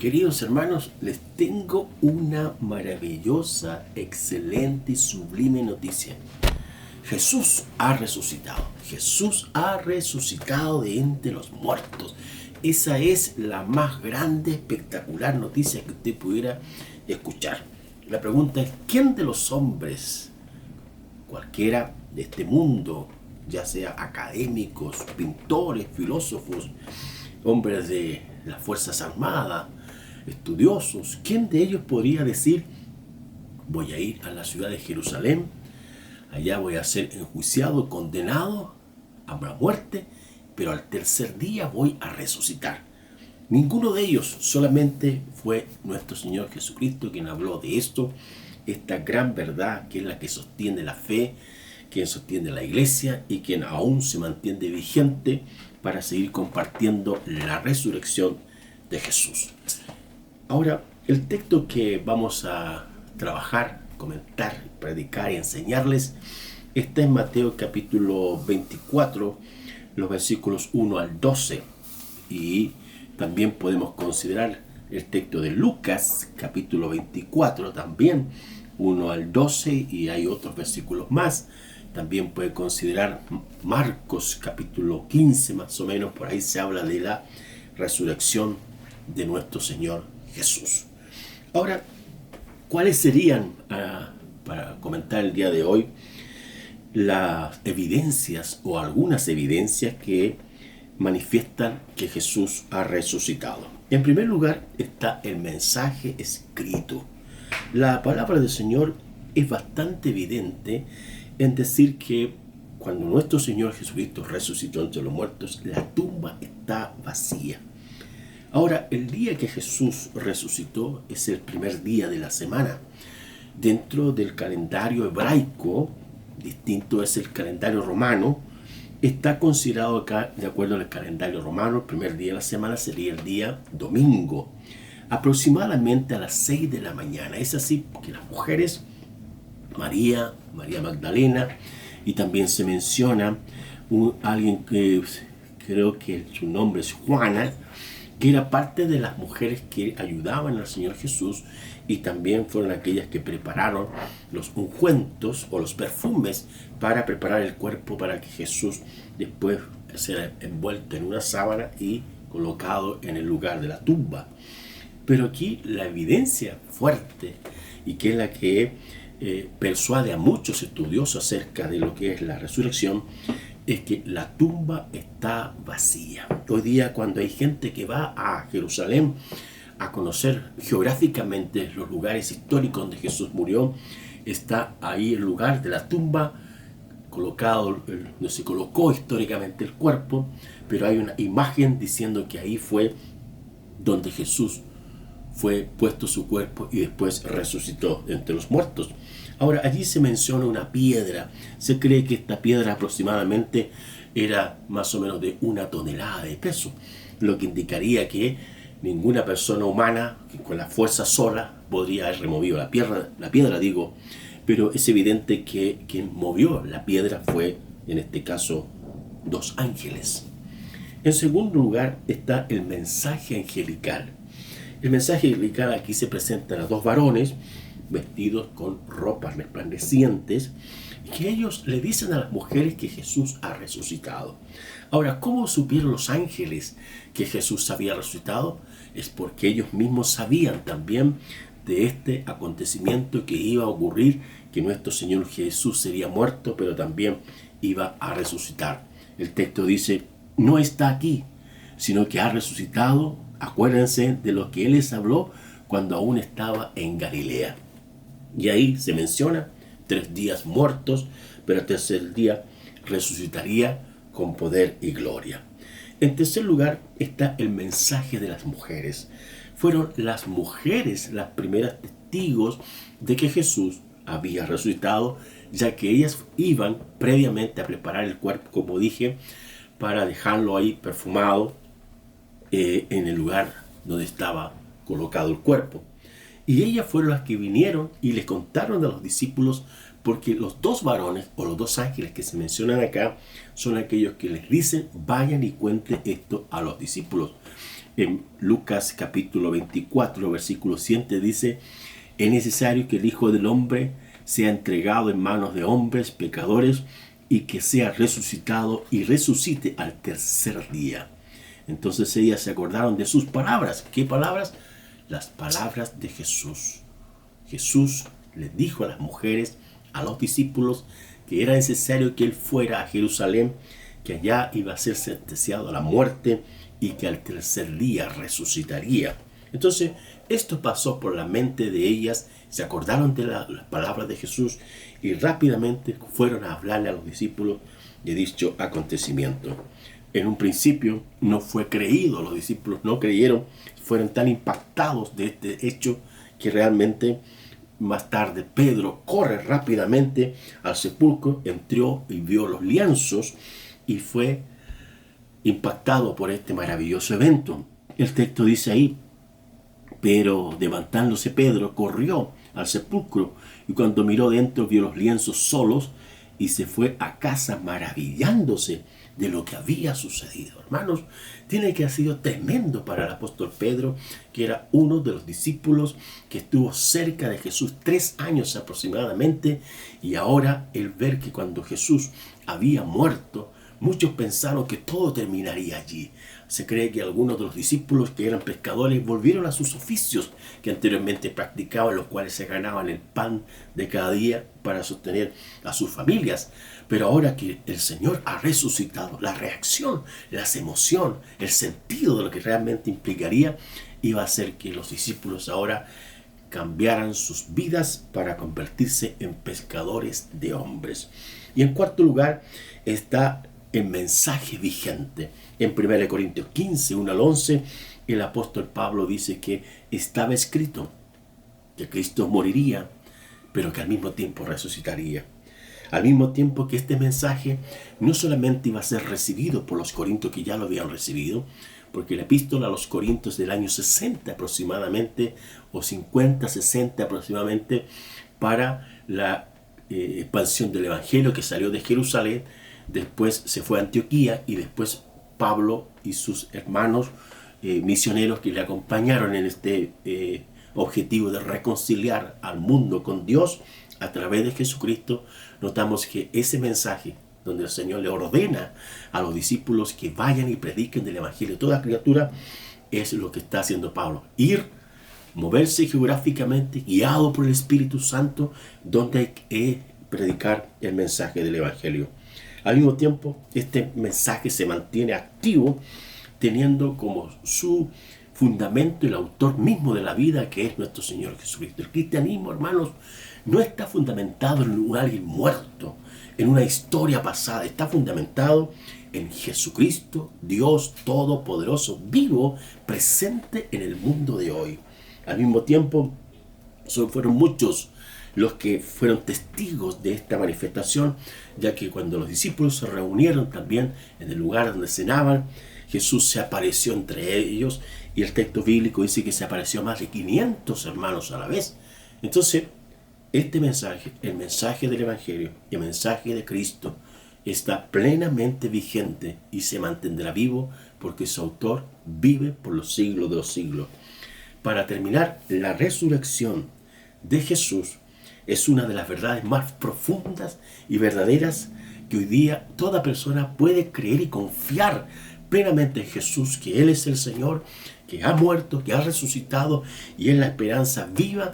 Queridos hermanos, les tengo una maravillosa, excelente y sublime noticia. Jesús ha resucitado. Jesús ha resucitado de entre los muertos. Esa es la más grande, espectacular noticia que usted pudiera escuchar. La pregunta es, ¿quién de los hombres, cualquiera de este mundo, ya sea académicos, pintores, filósofos, hombres de las Fuerzas Armadas, estudiosos, quién de ellos podría decir: voy a ir a la ciudad de Jerusalén, allá voy a ser enjuiciado, condenado a la muerte, pero al tercer día voy a resucitar? Ninguno de ellos, solamente fue nuestro Señor Jesucristo quien habló de esto, esta gran verdad que es la que sostiene la fe, quien sostiene la iglesia y quien aún se mantiene vigente para seguir compartiendo la resurrección de Jesús. Ahora, el texto que vamos a trabajar, comentar, predicar y enseñarles está en Mateo capítulo 24, los versículos 1 al 12. Y también podemos considerar el texto de Lucas capítulo 24, también 1 al 12, y hay otros versículos más. También puede considerar Marcos capítulo 15, más o menos, por ahí se habla de la resurrección de nuestro Señor Jesús. Ahora, ¿cuáles serían, para comentar el día de hoy, las evidencias o algunas evidencias que manifiestan que Jesús ha resucitado? En primer lugar está el mensaje escrito. La palabra del Señor es bastante evidente en decir que cuando nuestro Señor Jesucristo resucitó entre los muertos, la tumba está vacía. Ahora, el día que Jesús resucitó es el primer día de la semana. Dentro del calendario hebraico, distinto es el calendario romano, está considerado acá, de acuerdo al calendario romano, el primer día de la semana sería el día domingo, aproximadamente a las 6 de la mañana. Es así que las mujeres, María Magdalena, y también se menciona alguien que creo que su nombre es Juana, que era parte de las mujeres que ayudaban al Señor Jesús, y también fueron aquellas que prepararon los ungüentos o los perfumes para preparar el cuerpo para que Jesús después sea envuelto en una sábana y colocado en el lugar de la tumba. Pero aquí la evidencia fuerte, y que es la que persuade a muchos estudiosos acerca de lo que es la resurrección, es que la tumba está vacía. Hoy día, cuando hay gente que va a Jerusalén a conocer geográficamente los lugares históricos donde Jesús murió, está ahí el lugar de la tumba colocado, donde se colocó históricamente el cuerpo, pero hay una imagen diciendo que ahí fue donde Jesús fue puesto su cuerpo y después resucitó entre los muertos. Ahora, allí se menciona una piedra. Se cree que esta piedra aproximadamente era más o menos de 1 tonelada de peso, lo que indicaría que ninguna persona humana con la fuerza sola podría haber removido la piedra, pero es evidente que quien movió la piedra fue, en este caso, 2 ángeles. En segundo lugar está el mensaje angelical. El mensaje angelical, aquí se presentan a 2 varones vestidos con ropas resplandecientes, que ellos le dicen a las mujeres que Jesús ha resucitado. Ahora, ¿cómo supieron los ángeles que Jesús había resucitado? Es porque ellos mismos sabían también de este acontecimiento que iba a ocurrir, que nuestro Señor Jesús sería muerto, pero también iba a resucitar. El texto dice, no está aquí, sino que ha resucitado. Acuérdense de lo que Él les habló cuando aún estaba en Galilea. Y ahí se menciona 3 días muertos, pero el tercer día resucitaría con poder y gloria. En tercer lugar está el mensaje de las mujeres. Fueron las mujeres las primeras testigos de que Jesús había resucitado, ya que ellas iban previamente a preparar el cuerpo, como dije, para dejarlo ahí perfumado en el lugar donde estaba colocado el cuerpo. Y ellas fueron las que vinieron y les contaron a los discípulos, porque los 2 varones o los 2 ángeles que se mencionan acá son aquellos que les dicen: vayan y cuenten esto a los discípulos. En Lucas capítulo 24, versículo 7 dice: es necesario que el Hijo del Hombre sea entregado en manos de hombres pecadores y que sea resucitado y resucite al tercer día. Entonces ellas se acordaron de sus palabras. ¿Qué palabras? Las palabras de Jesús. Jesús les dijo a las mujeres, a los discípulos, que era necesario que él fuera a Jerusalén, que allá iba a ser sentenciado a la muerte y que al tercer día resucitaría. Entonces, esto pasó por la mente de ellas, se acordaron de las palabras de Jesús y rápidamente fueron a hablarle a los discípulos de dicho acontecimiento. En un principio no fue creído, los discípulos no creyeron, fueron tan impactados de este hecho que realmente más tarde Pedro corre rápidamente al sepulcro, entró y vio los lienzos y fue impactado por este maravilloso evento. El texto dice ahí: pero levantándose Pedro corrió al sepulcro y cuando miró dentro vio los lienzos solos y se fue a casa maravillándose de lo que había sucedido. Hermanos, tiene que haber sido tremendo para el apóstol Pedro, que era uno de los discípulos que estuvo cerca de Jesús 3 años aproximadamente, y ahora el ver que cuando Jesús había muerto, muchos pensaron que todo terminaría allí. Se cree que algunos de los discípulos que eran pescadores volvieron a sus oficios que anteriormente practicaban, los cuales se ganaban el pan de cada día para sostener a sus familias. Pero ahora que el Señor ha resucitado, la reacción, la emoción, el sentido de lo que realmente implicaría, iba a hacer que los discípulos ahora cambiaran sus vidas para convertirse en pescadores de hombres. Y en cuarto lugar está el mensaje vigente. En 1 Corintios 15, 1 al 11, el apóstol Pablo dice que estaba escrito que Cristo moriría, pero que al mismo tiempo resucitaría. Al mismo tiempo que este mensaje no solamente iba a ser recibido por los corintios que ya lo habían recibido, porque la epístola a los corintios del año 60 aproximadamente, o 50, 60 aproximadamente, para la expansión del evangelio que salió de Jerusalén, después se fue a Antioquía y después Pablo y sus hermanos misioneros que le acompañaron en este objetivo de reconciliar al mundo con Dios a través de Jesucristo. Notamos que ese mensaje donde el Señor le ordena a los discípulos que vayan y prediquen del evangelio a toda criatura, es lo que está haciendo Pablo: ir, moverse geográficamente guiado por el Espíritu Santo donde hay que predicar el mensaje del evangelio. Al mismo tiempo, este mensaje se mantiene activo, teniendo como su fundamento el autor mismo de la vida, que es nuestro Señor Jesucristo. El cristianismo, hermanos, no está fundamentado en un alguien muerto, en una historia pasada. Está fundamentado en Jesucristo, Dios Todopoderoso, vivo, presente en el mundo de hoy. Al mismo tiempo, fueron muchos los que fueron testigos de esta manifestación, ya que cuando los discípulos se reunieron también en el lugar donde cenaban, Jesús se apareció entre ellos, y el texto bíblico dice que se apareció a más de 500 hermanos a la vez. Entonces, este mensaje, el mensaje del evangelio, el mensaje de Cristo, está plenamente vigente y se mantendrá vivo porque su autor vive por los siglos de los siglos. Para terminar, la resurrección de Jesús es una de las verdades más profundas y verdaderas que hoy día toda persona puede creer y confiar plenamente en Jesús, que Él es el Señor, que ha muerto, que ha resucitado y es la esperanza viva,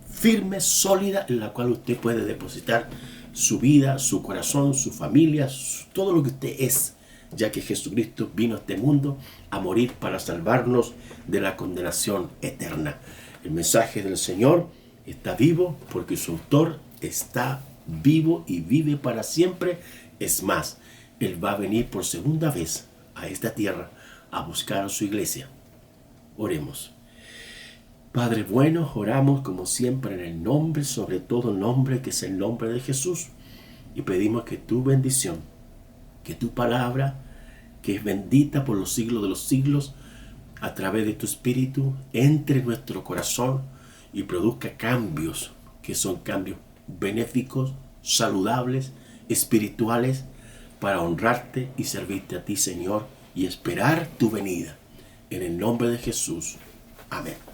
firme, sólida, en la cual usted puede depositar su vida, su corazón, su familia, todo lo que usted es, ya que Jesucristo vino a este mundo a morir para salvarnos de la condenación eterna. El mensaje del Señor está vivo porque su autor está vivo y vive para siempre. Es más, Él va a venir por segunda vez a esta tierra a buscar a su iglesia. Oremos. Padre bueno, oramos como siempre en el nombre, sobre todo el nombre que es el nombre de Jesús, y pedimos que tu bendición, que tu palabra, que es bendita por los siglos de los siglos, a través de tu Espíritu, entre en nuestro corazón y produzca cambios, que son cambios benéficos, saludables, espirituales, para honrarte y servirte a ti, Señor, y esperar tu venida. En el nombre de Jesús. Amén.